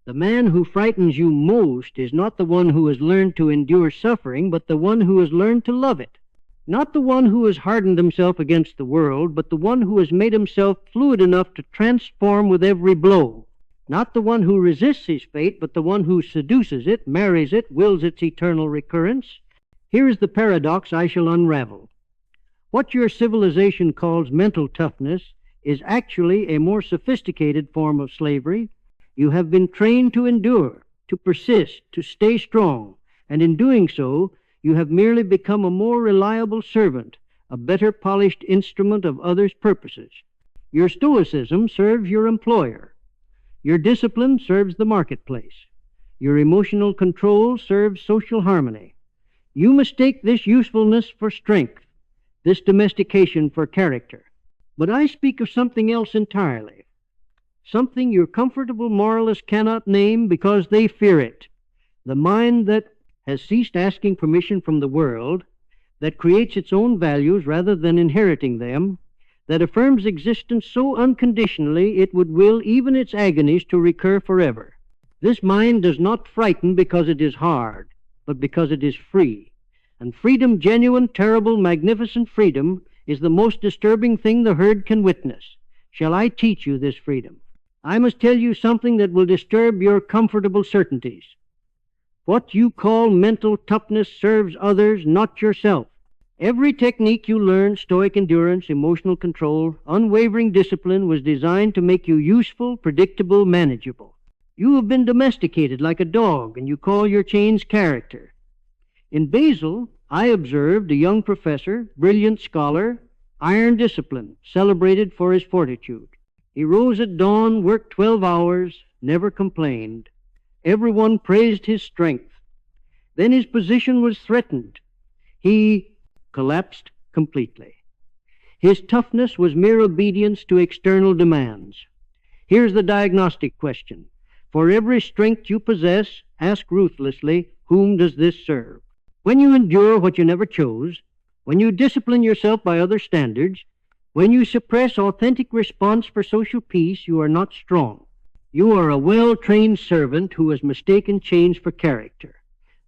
The man who frightens you most is not the one who has learned to endure suffering, but the one who has learned to love it. Not the one who has hardened himself against the world, but the one who has made himself fluid enough to transform with every blow. Not the one who resists his fate, but the one who seduces it, marries it, wills its eternal recurrence. Here is the paradox I shall unravel. What your civilization calls mental toughness is actually a more sophisticated form of slavery. You have been trained to endure, to persist, to stay strong, and in doing so, you have merely become a more reliable servant, a better polished instrument of others' purposes. Your stoicism serves your employer. Your discipline serves the marketplace. Your emotional control serves social harmony. You mistake this usefulness for strength, this domestication for character. But I speak of something else entirely, something your comfortable moralists cannot name because they fear it. The mind that has ceased asking permission from the world, that creates its own values rather than inheriting them, that affirms existence so unconditionally it would will even its agonies to recur forever. This mind does not frighten because it is hard, but because it is free. And freedom, genuine, terrible, magnificent freedom, is the most disturbing thing the herd can witness. Shall I teach you this freedom? I must tell you something that will disturb your comfortable certainties. What you call mental toughness serves others, not yourself. Every technique you learn, stoic endurance, emotional control, unwavering discipline, was designed to make you useful, predictable, manageable. You have been domesticated like a dog, and you call your chains character. In Basel, I observed a young professor, brilliant scholar, iron discipline, celebrated for his fortitude. He rose at dawn, worked 12 hours, never complained. Everyone praised his strength. Then his position was threatened. He collapsed completely. His toughness was mere obedience to external demands. Here's the diagnostic question. For every strength you possess, ask ruthlessly, whom does this serve? When you endure what you never chose, when you discipline yourself by other standards, when you suppress authentic response for social peace, you are not strong. You are a well-trained servant who has mistaken chains for character.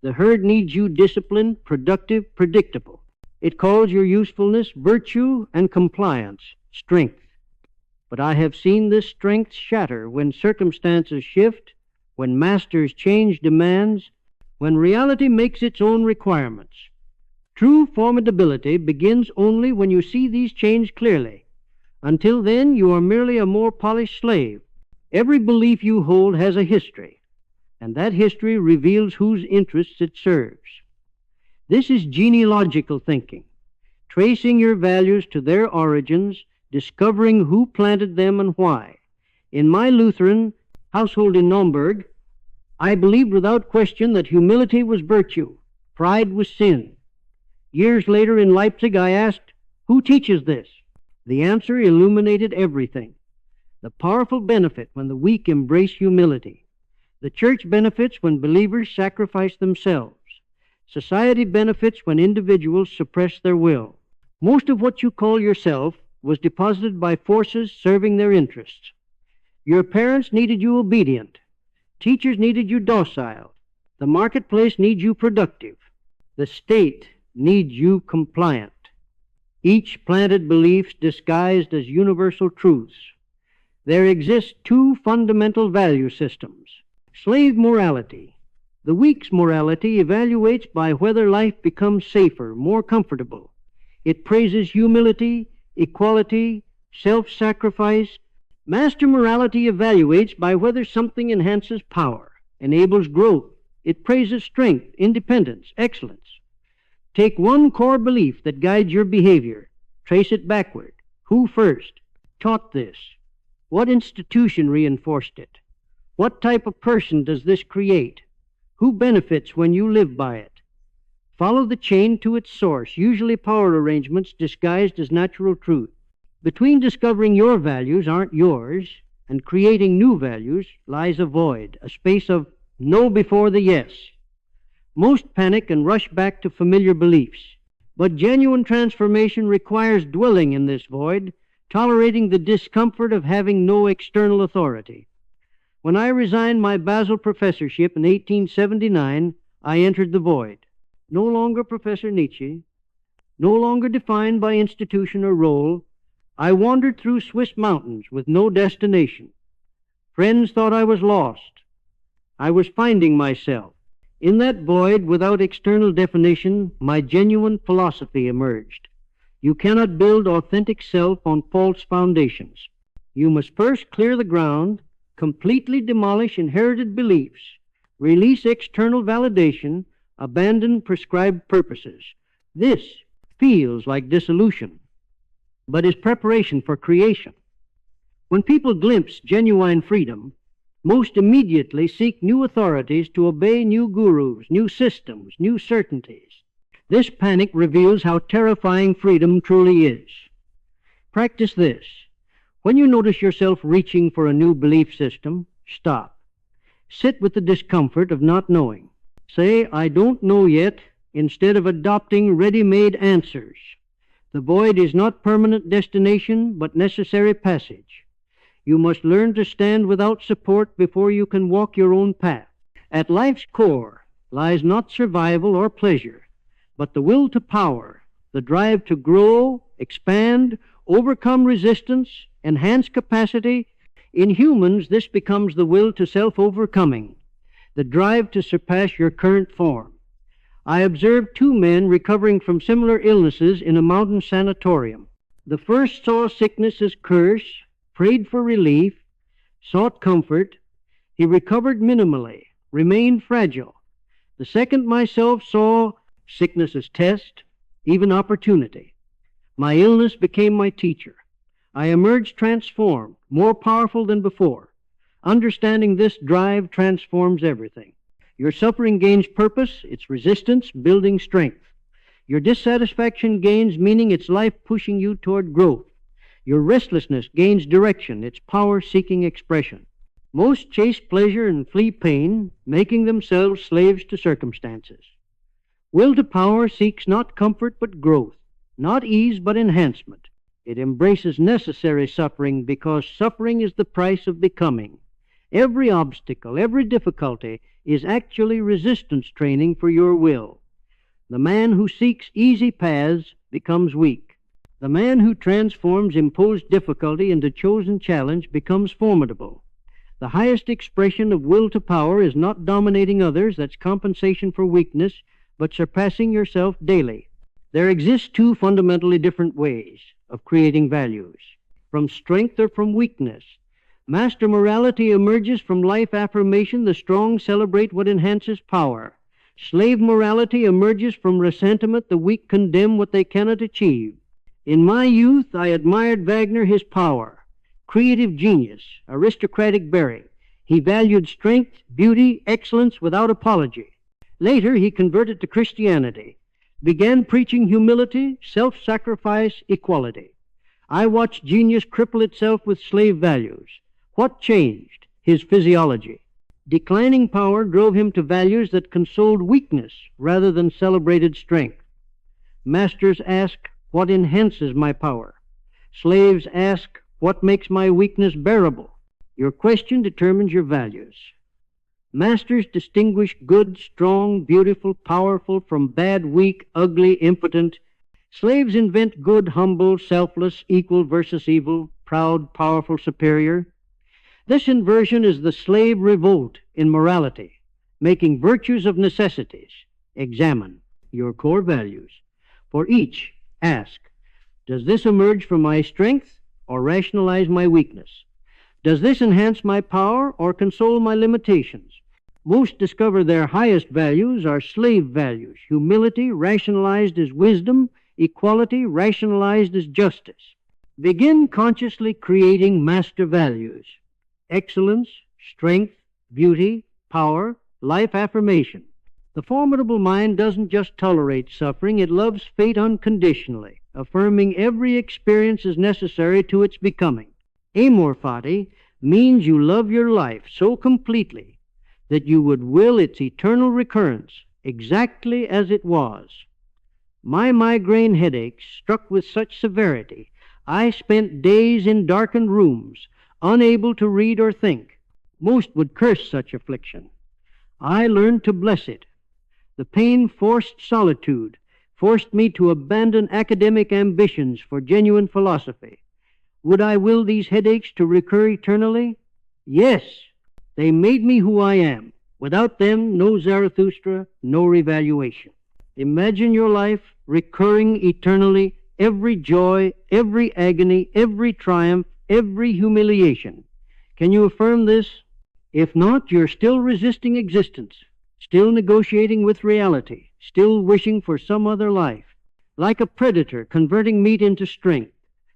The herd needs you disciplined, productive, predictable. It calls your usefulness virtue and compliance, strength. But I have seen this strength shatter when circumstances shift, when masters change demands, when reality makes its own requirements. True formidability begins only when you see these chains clearly. Until then, you are merely a more polished slave. Every belief you hold has a history, and that history reveals whose interests it serves. This is genealogical thinking, tracing your values to their origins, discovering who planted them and why. In my Lutheran household in Naumburg, I believed without question that humility was virtue, pride was sin. Years later in Leipzig, I asked, who teaches this? The answer illuminated everything. The powerful benefit when the weak embrace humility. The church benefits when believers sacrifice themselves. Society benefits when individuals suppress their will. Most of what you call yourself was deposited by forces serving their interests. Your parents needed you obedient. Teachers needed you docile. The marketplace needs you productive. The state needs you compliant. Each planted beliefs disguised as universal truths. There exist two fundamental value systems. Slave morality. The weak's morality evaluates by whether life becomes safer, more comfortable. It praises humility, equality, self-sacrifice. Master morality evaluates by whether something enhances power, enables growth. It praises strength, independence, excellence. Take one core belief that guides your behavior. Trace it backward. Who first taught this? What institution reinforced it? What type of person does this create? Who benefits when you live by it? Follow the chain to its source, usually power arrangements disguised as natural truth. Between discovering your values aren't yours and creating new values lies a void, a space of no before the yes. Most panic and rush back to familiar beliefs, but genuine transformation requires dwelling in this void, tolerating the discomfort of having no external authority. When I resigned my Basel professorship in 1879, I entered the void. No longer Professor Nietzsche, no longer defined by institution or role, I wandered through Swiss mountains with no destination. Friends thought I was lost. I was finding myself. In that void, without external definition, my genuine philosophy emerged. You cannot build authentic self on false foundations. You must first clear the ground, completely demolish inherited beliefs, release external validation, abandon prescribed purposes. This feels like dissolution, but is preparation for creation. When people glimpse genuine freedom, most immediately seek new authorities to obey new gurus, new systems, new certainties. This panic reveals how terrifying freedom truly is. Practice this. When you notice yourself reaching for a new belief system, stop. Sit with the discomfort of not knowing. Say, I don't know yet, instead of adopting ready-made answers. The void is not permanent destination, but necessary passage. You must learn to stand without support before you can walk your own path. At life's core lies not survival or pleasure, but the will to power, the drive to grow, expand, overcome resistance, enhance capacity. In humans, this becomes the will to self-overcoming, the drive to surpass your current form. I observed two men recovering from similar illnesses in a mountain sanatorium. The first saw sickness as curse, prayed for relief, sought comfort. He recovered minimally, remained fragile. The second myself saw sickness as test, even opportunity. My illness became my teacher. I emerged transformed, more powerful than before. Understanding this drive transforms everything. Your suffering gains purpose, its resistance building strength. Your dissatisfaction gains meaning, its life pushing you toward growth. Your restlessness gains direction, its power seeking expression. Most chase pleasure and flee pain, making themselves slaves to circumstances. Will to power seeks not comfort but growth, not ease but enhancement. It embraces necessary suffering because suffering is the price of becoming. Every obstacle, every difficulty is actually resistance training for your will. The man who seeks easy paths becomes weak. The man who transforms imposed difficulty into chosen challenge becomes formidable. The highest expression of will to power is not dominating others, that's compensation for weakness, but surpassing yourself daily. There exist two fundamentally different ways of creating values, from strength or from weakness. Master morality emerges from life affirmation. The strong celebrate what enhances power. Slave morality emerges from resentment. The weak condemn what they cannot achieve. In my youth, I admired Wagner, his power, creative genius, aristocratic bearing. He valued strength, beauty, excellence without apology. Later, he converted to Christianity, began preaching humility, self-sacrifice, equality. I watched genius cripple itself with slave values. What changed? His physiology. Declining power drove him to values that consoled weakness rather than celebrated strength. Masters ask, what enhances my power? Slaves ask, what makes my weakness bearable? Your question determines your values. Masters distinguish good, strong, beautiful, powerful from bad, weak, ugly, impotent. Slaves invent good, humble, selfless, equal versus evil, proud, powerful, superior. This inversion is the slave revolt in morality, making virtues of necessities. Examine your core values. For each, ask, does this emerge from my strength or rationalize my weakness? Does this enhance my power or console my limitations? Most discover their highest values are slave values: humility rationalized as wisdom, equality rationalized as justice. Begin consciously creating master values: excellence, strength, beauty, power, life affirmation. The formidable mind doesn't just tolerate suffering, it loves fate unconditionally, affirming every experience is necessary to its becoming. Amor fati means you love your life so completely that you would will its eternal recurrence exactly as it was. My migraine headaches struck with such severity, I spent days in darkened rooms, unable to read or think. Most would curse such affliction. I learned to bless it. The pain forced solitude, forced me to abandon academic ambitions for genuine philosophy. Would I will these headaches to recur eternally? Yes. They made me who I am. Without them, no Zarathustra, no revaluation. Imagine your life recurring eternally, every joy, every agony, every triumph, every humiliation. Can you affirm this? If not, you're still resisting existence, still negotiating with reality, still wishing for some other life. Like a predator converting meat into strength,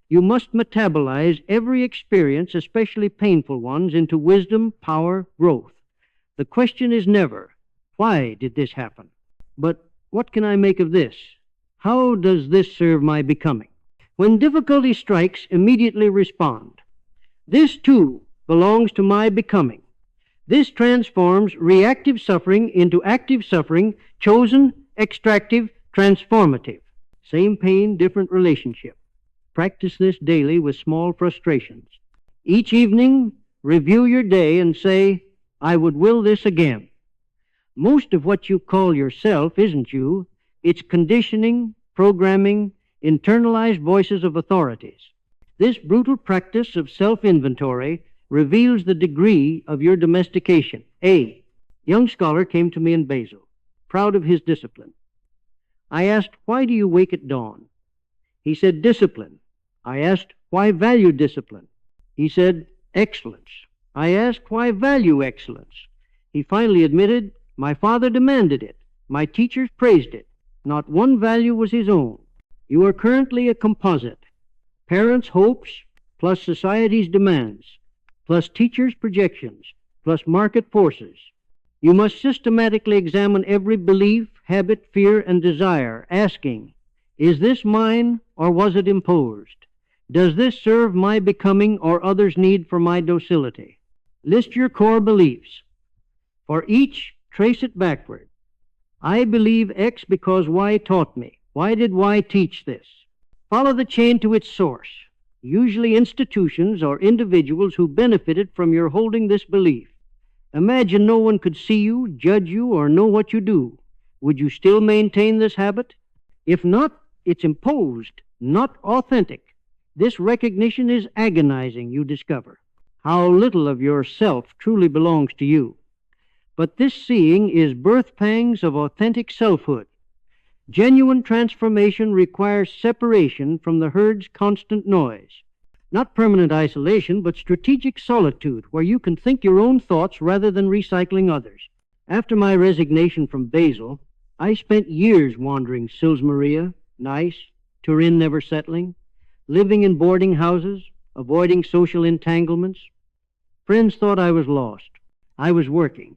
you must metabolize every experience, especially painful ones, into wisdom, power, growth. The question is never, why did this happen? But what can I make of this? How does this serve my becoming? When difficulty strikes, immediately respond. This, too, belongs to my becoming. This transforms reactive suffering into active suffering, chosen, extractive, transformative. Same pain, different relationship. Practice this daily with small frustrations. Each evening, review your day and say, I would will this again. Most of what you call yourself isn't you. It's conditioning, programming, internalized voices of authorities. This brutal practice of self-inventory reveals the degree of your domestication. A young scholar came to me in Basel, proud of his discipline. I asked, why do you wake at dawn? He said, discipline. I asked, why value discipline? He said, excellence. I asked, why value excellence? He finally admitted, my father demanded it. My teachers praised it. Not one value was his own. You are currently a composite. Parents' hopes plus society's demands, plus teachers' projections, plus market forces. You must systematically examine every belief, habit, fear, and desire, asking, is this mine or was it imposed? Does this serve my becoming or others' need for my docility? List your core beliefs. For each, trace it backward. I believe X because Y taught me. Why did Y teach this? Follow the chain to its source, usually institutions or individuals who benefited from your holding this belief. Imagine no one could see you, judge you, or know what you do. Would you still maintain this habit? If not, it's imposed, not authentic. This recognition is agonizing, you discover. How little of yourself truly belongs to you. But this seeing is birth pangs of authentic selfhood. Genuine transformation requires separation from the herd's constant noise. Not permanent isolation, but strategic solitude, where you can think your own thoughts rather than recycling others. After my resignation from Basel, I spent years wandering Sils Maria, Nice, Turin never settling, living in boarding houses, avoiding social entanglements. Friends thought I was lost. I was working.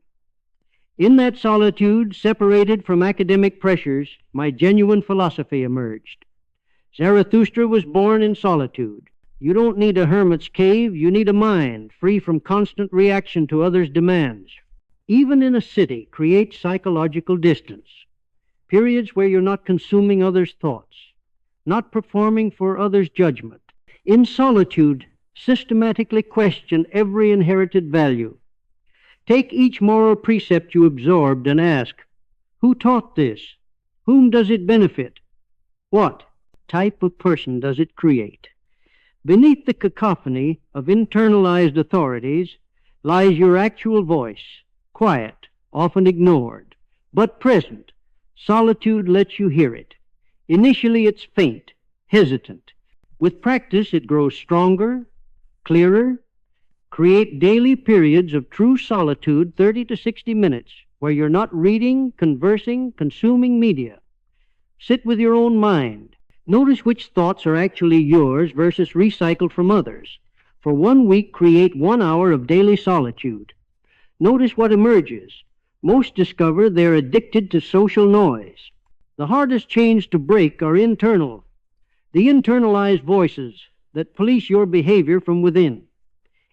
In that solitude, separated from academic pressures, my genuine philosophy emerged. Zarathustra was born in solitude. You don't need a hermit's cave, you need a mind free from constant reaction to others' demands. Even in a city, create psychological distance. Periods where you're not consuming others' thoughts, not performing for others' judgment. In solitude, systematically question every inherited value. Take each moral precept you absorbed and ask, who taught this? Whom does it benefit? What type of person does it create? Beneath the cacophony of internalized authorities lies your actual voice, quiet, often ignored, but present. Solitude lets you hear it. Initially it's faint, hesitant. With practice it grows stronger, clearer. Create daily periods of true solitude, 30 to 60 minutes, where you're not reading, conversing, consuming media. Sit with your own mind. Notice which thoughts are actually yours versus recycled from others. For 1 week, create 1 hour of daily solitude. Notice what emerges. Most discover they're addicted to social noise. The hardest chains to break are internal. The internalized voices that police your behavior from within.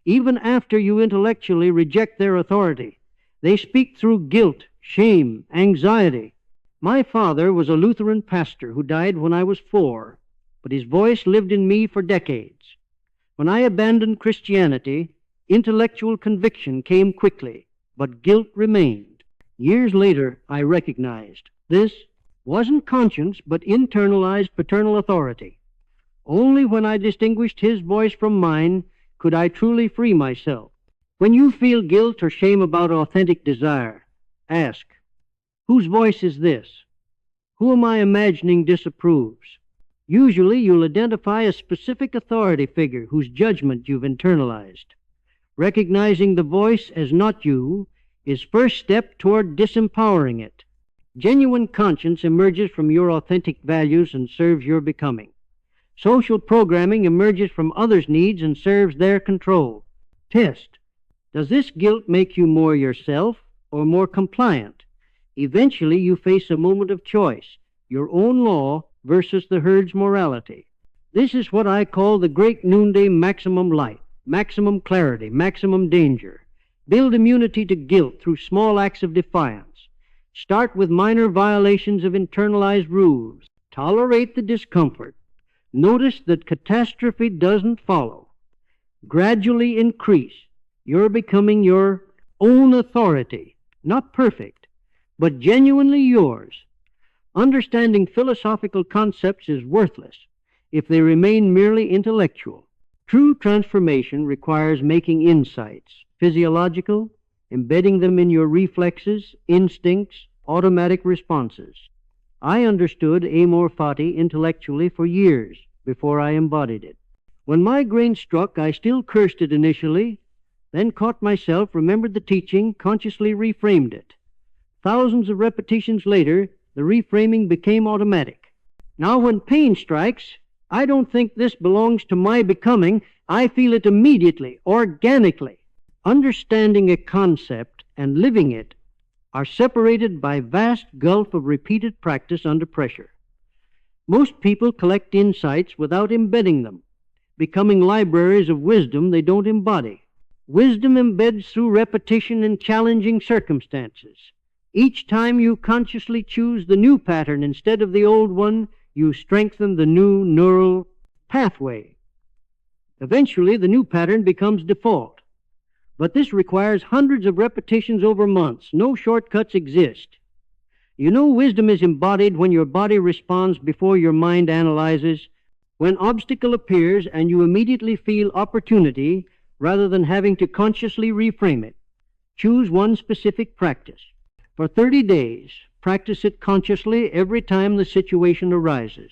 Even after you intellectually reject their authority, they speak through guilt, shame, anxiety. My father was a Lutheran pastor who died when I was 4, but his voice lived in me for decades. When I abandoned Christianity, Intellectual conviction came quickly, but guilt remained. Years later, I recognized this wasn't conscience, but internalized paternal authority. Only when I distinguished his voice from mine could I truly free myself. When you feel guilt or shame about authentic desire, ask, whose voice is this? Who am I imagining disapproves? Usually you'll identify a specific authority figure whose judgment you've internalized. Recognizing the voice as not you is first step toward disempowering it. Genuine conscience emerges from your authentic values and serves your becoming. Social programming emerges from others' needs and serves their control. Test. Does this guilt make you more yourself or more compliant? Eventually you face a moment of choice, your own law versus the herd's morality. This is what I call the great noonday maximum light, maximum clarity, maximum danger. Build immunity to guilt through small acts of defiance. Start with minor violations of internalized rules. Tolerate the discomfort. Notice that catastrophe doesn't follow. Gradually increase. You're becoming your own authority, not perfect, but genuinely yours. Understanding philosophical concepts is worthless if they remain merely intellectual. True transformation requires making insights, physiological, embedding them in your reflexes, instincts, automatic responses. I understood amor fati intellectually for years before I embodied it. When migraine struck, I still cursed it initially, then caught myself, remembered the teaching, consciously reframed it. Thousands of repetitions later, the reframing became automatic. Now when pain strikes, I don't think this belongs to my becoming. I feel it immediately, organically. Understanding a concept and living it are separated by vast gulf of repeated practice under pressure. Most people collect insights without embedding them, becoming libraries of wisdom they don't embody. Wisdom embeds through repetition in challenging circumstances. Each time you consciously choose the new pattern instead of the old one, you strengthen the new neural pathway. Eventually, the new pattern becomes default. But this requires hundreds of repetitions over months. No shortcuts exist. You know wisdom is embodied when your body responds before your mind analyzes. When obstacle appears and you immediately feel opportunity rather than having to consciously reframe it. Choose one specific practice. For 30 days, practice it consciously every time the situation arises.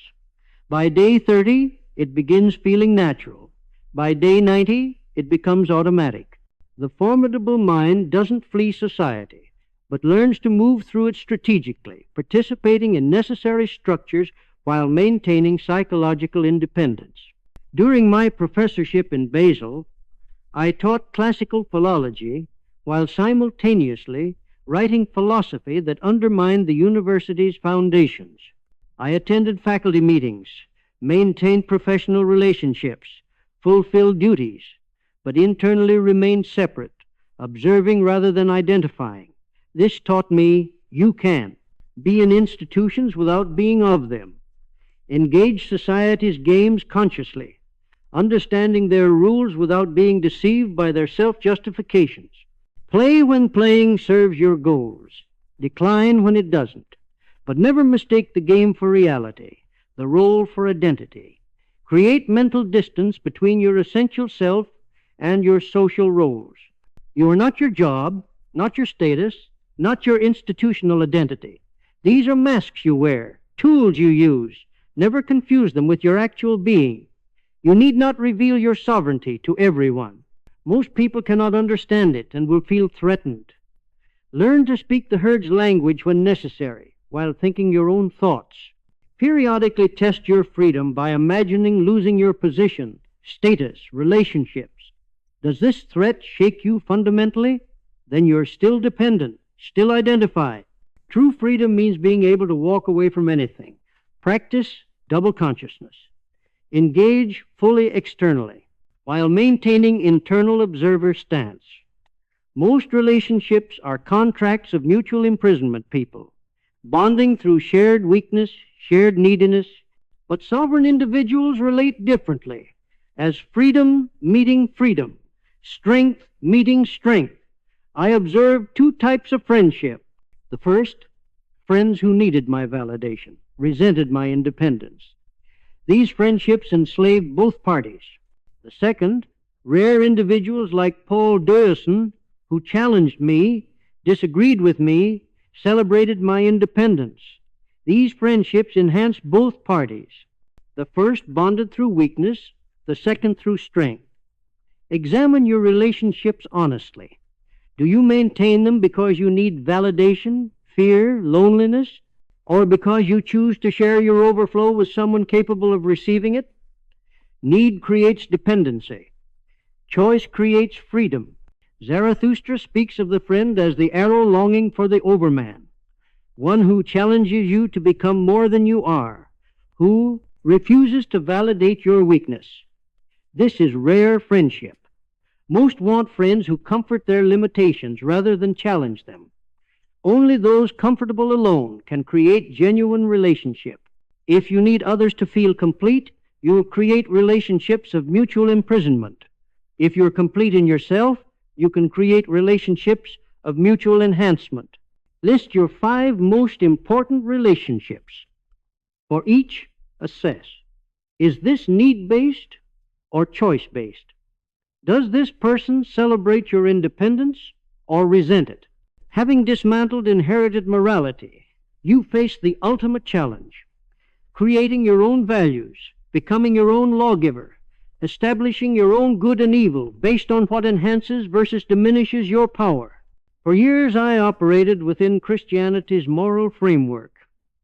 By day 30, it begins feeling natural. By day 90, it becomes automatic. The formidable mind doesn't flee society, but learns to move through it strategically, participating in necessary structures while maintaining psychological independence. During my professorship in Basel, I taught classical philology while simultaneously writing philosophy that undermined the university's foundations. I attended faculty meetings, maintained professional relationships, fulfilled duties, but internally remained separate, observing rather than identifying. This taught me you can be in institutions without being of them. Engage society's games consciously, understanding their rules without being deceived by their self-justifications. Play when playing serves your goals. Decline when it doesn't. But never mistake the game for reality, the role for identity. Create mental distance between your essential self and your social roles. You are not your job, not your status, not your institutional identity. These are masks you wear, tools you use. Never confuse them with your actual being. You need not reveal your sovereignty to everyone. Most people cannot understand it and will feel threatened. Learn to speak the herd's language when necessary, while thinking your own thoughts. Periodically test your freedom by imagining losing your position, status, relationships. Does this threat shake you fundamentally? Then you're still dependent, still identified. True freedom means being able to walk away from anything. Practice double consciousness. Engage fully externally, while maintaining internal observer stance. Most relationships are contracts of mutual imprisonment, people, bonding through shared weakness, shared neediness, but sovereign individuals relate differently, as freedom meeting freedom, Strength meeting strength. I observed two types of friendship. The first, friends who needed my validation, resented my independence. These friendships enslaved both parties. The second, rare individuals like Paul Deussen, who challenged me, disagreed with me, celebrated my independence. These friendships enhanced both parties. The first bonded through weakness, the second through strength. Examine your relationships honestly. Do you maintain them because you need validation, fear, loneliness, or because you choose to share your overflow with someone capable of receiving it? Need creates dependency. Choice creates freedom. Zarathustra speaks of the friend as the arrow longing for the overman, one who challenges you to become more than you are, who refuses to validate your weakness. This is rare friendship. Most want friends who comfort their limitations rather than challenge them. Only those comfortable alone can create genuine relationship. If you need others to feel complete, you will create relationships of mutual imprisonment. If you're complete in yourself, you can create relationships of mutual enhancement. List your 5 most important relationships. For each, assess. Is this need-based or choice-based? Does this person celebrate your independence or resent it? Having dismantled inherited morality, you face the ultimate challenge, creating your own values, becoming your own lawgiver, establishing your own good and evil based on what enhances versus diminishes your power. For years I operated within Christianity's moral framework,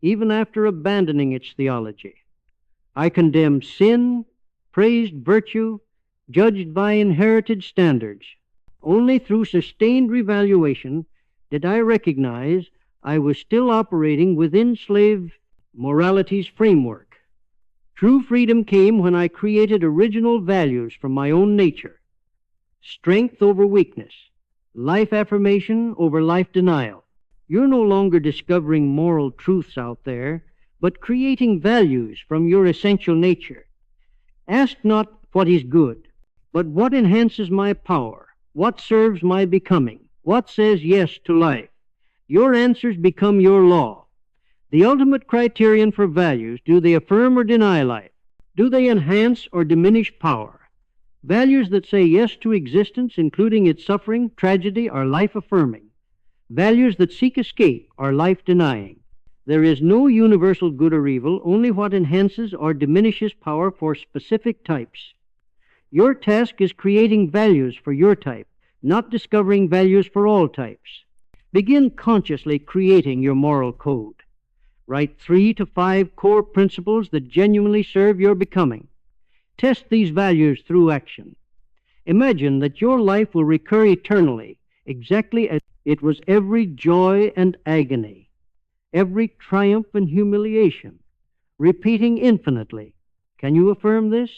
even after abandoning its theology. I condemned sin, praised virtue, judged by inherited standards. Only through sustained revaluation did I recognize I was still operating within slave morality's framework. True freedom came when I created original values from my own nature. Strength over weakness, life affirmation over life denial. You're no longer discovering moral truths out there, but creating values from your essential nature. Ask not what is good, but what enhances my power, what serves my becoming, what says yes to life. Your answers become your law. The ultimate criterion for values: do they affirm or deny life? Do they enhance or diminish power? Values that say yes to existence, including its suffering, tragedy, are life-affirming. Values that seek escape are life-denying. There is no universal good or evil, only what enhances or diminishes power for specific types. Your task is creating values for your type, not discovering values for all types. Begin consciously creating your moral code. Write 3 to 5 core principles that genuinely serve your becoming. Test these values through action. Imagine that your life will recur eternally, exactly as it was every joy and agony, every triumph and humiliation, repeating infinitely. Can you affirm this?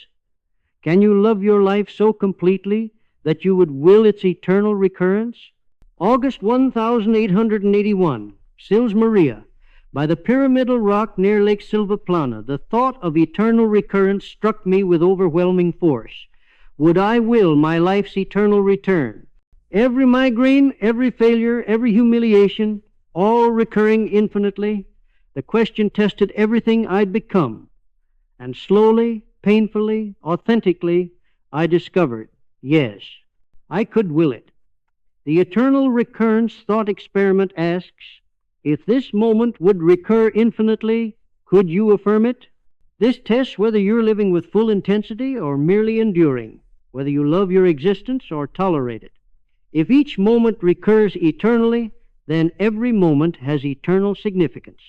Can you love your life so completely that you would will its eternal recurrence? August 1881, Sils Maria. By the pyramidal rock near Lake Silvaplana, the thought of eternal recurrence struck me with overwhelming force. Would I will my life's eternal return? Every migraine, every failure, every humiliation, all recurring infinitely, the question tested everything I'd become. And slowly, painfully, authentically, I discovered, yes, I could will it. The eternal recurrence thought experiment asks, if this moment would recur infinitely, could you affirm it? This tests whether you're living with full intensity or merely enduring, whether you love your existence or tolerate it. If each moment recurs eternally, then every moment has eternal significance.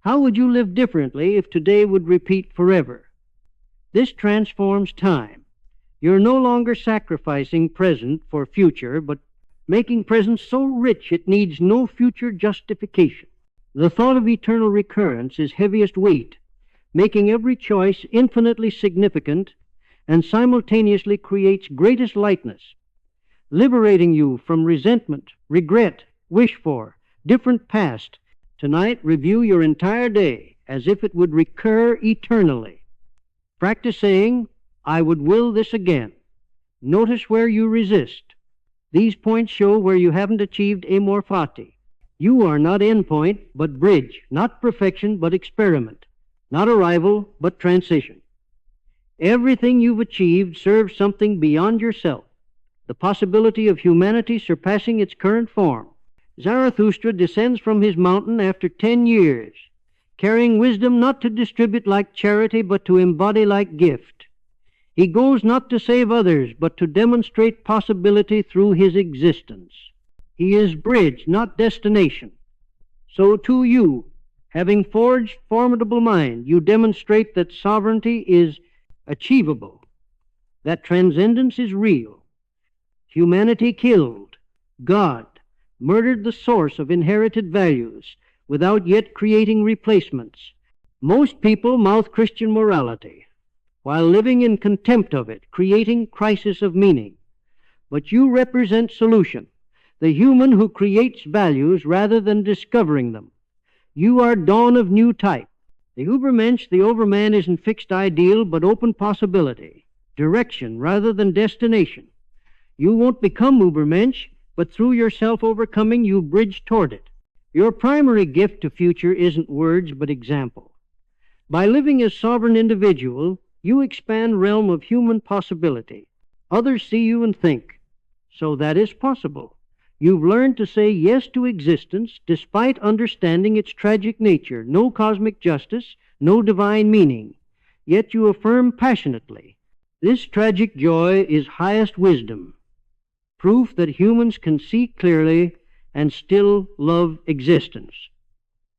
How would you live differently if today would repeat forever? This transforms time. You're no longer sacrificing present for future, but making present so rich it needs no future justification. The thought of eternal recurrence is heaviest weight, making every choice infinitely significant and simultaneously creates greatest lightness, liberating you from resentment, regret, wish for, different past. Tonight, review your entire day as if it would recur eternally. Practice saying, I would will this again. Notice where you resist. These points show where you haven't achieved amorphati. You are not endpoint, but bridge, not perfection, but experiment, not arrival, but transition. Everything you've achieved serves something beyond yourself, the possibility of humanity surpassing its current form. Zarathustra descends from his mountain after 10 years, carrying wisdom not to distribute like charity, but to embody like gift. He goes not to save others, but to demonstrate possibility through his existence. He is bridge, not destination. So too you, having forged formidable mind, you demonstrate that sovereignty is achievable, that transcendence is real. Humanity killed, God murdered the source of inherited values without yet creating replacements. Most people mouth Christian morality while living in contempt of it, creating crisis of meaning. But you represent solution, the human who creates values rather than discovering them. You are dawn of new type. The Übermensch, the overman, isn't fixed ideal, but open possibility, direction rather than destination. You won't become Übermensch, but through your self-overcoming, you bridge toward it. Your primary gift to future isn't words, but example. By living as sovereign individual, you expand realm of human possibility. Others see you and think, so that is possible. You've learned to say yes to existence despite understanding its tragic nature, no cosmic justice, no divine meaning. Yet you affirm passionately, this tragic joy is highest wisdom, proof that humans can see clearly and still love existence.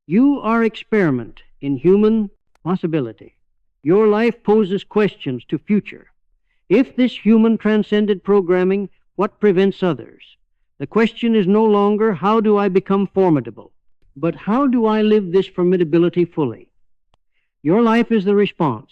You are experiment in human possibility. Your life poses questions to future. If this human transcended programming, what prevents others? The question is no longer, how do I become formidable? But how do I live this formidability fully? Your life is the response.